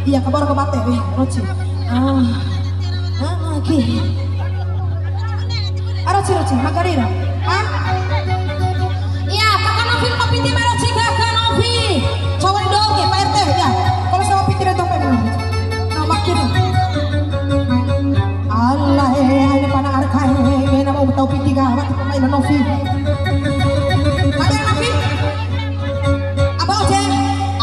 Iya kabar ke bate Roci. Ah. Oke. Roci Margarina. Ah? Iya, kakak Novi kopi tim Roci kakak Novi. Cowok dong ya Pak RT ya. Kalau sama pikir itu Pak Novi. Nah makin. Allah ini pada arkai ini mau tahu pitiga waktu pemain Novi. Mana Novi?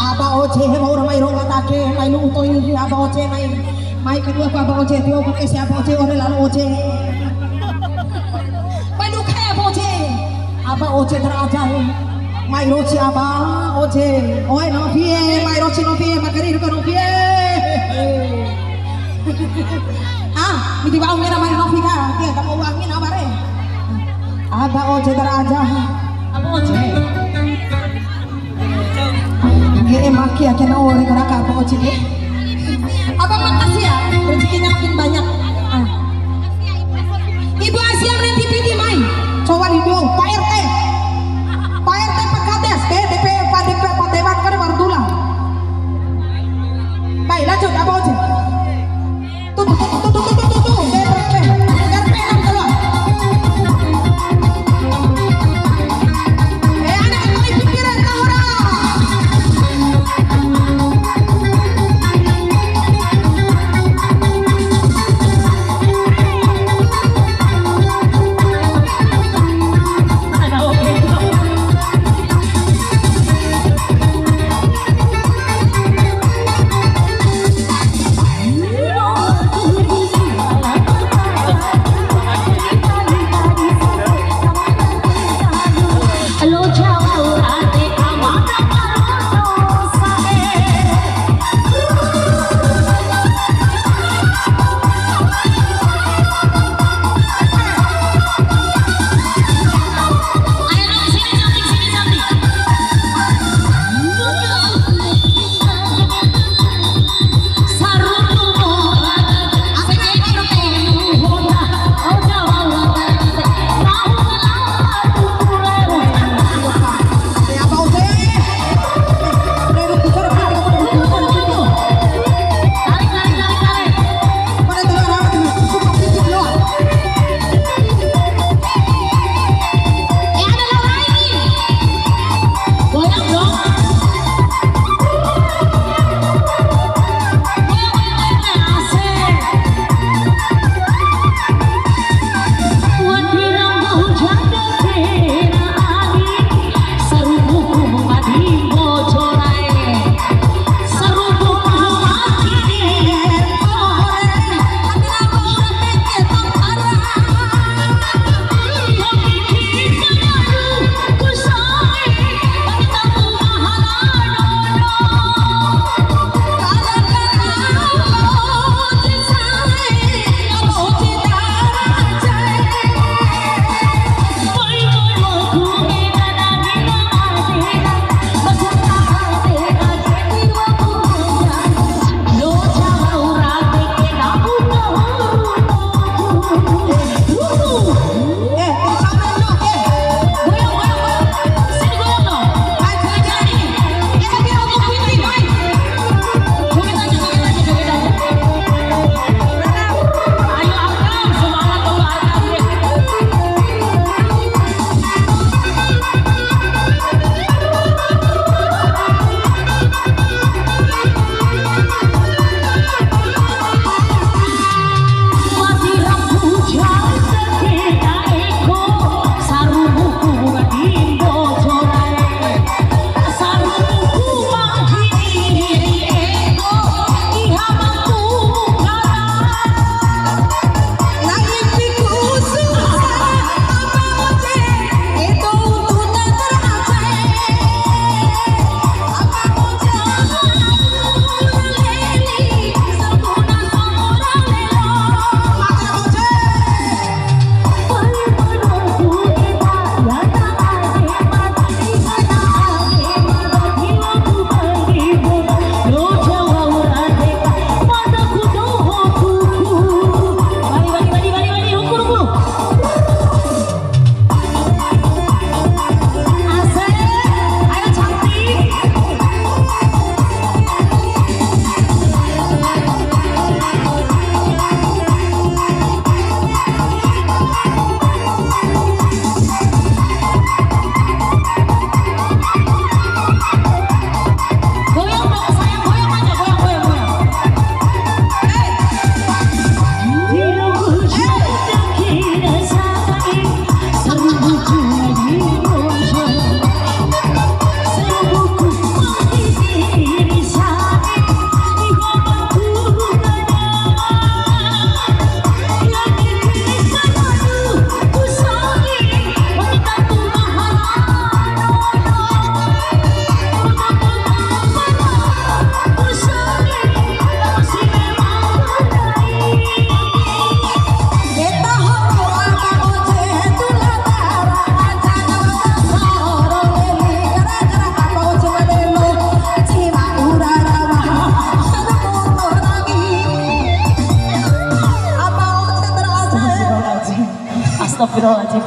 Aba Oce mau ramai rong atake mai lu to ini Aba Oce mai kedua ku Aba Oce tio ku si Aba Oce ore lalu Oce. Mai lu kayak Aba Oce. Aba Oce terajai. Mai Roci Aba Oce. Oi Novi mai Roci Novi makari ko Novi. Ah, miti bau ngira mai Novi ka. Dia kamu uangin apa re? Aba Oce terajai. Aba Oce. Maki akhirnya oleh keraka apa Oci deh. Abang makasih ya, rezekinya makin banyak. Ibu Asia nanti pilih main. Coba dong, Pak RT, Pak RT Pak Kades, DP Pak Dewan kan baru tulang. Baik, lanjut apa Oci? Tuh, RP yang keluar. Anak kembali pikiran tahura. Astagfirullahaladzim.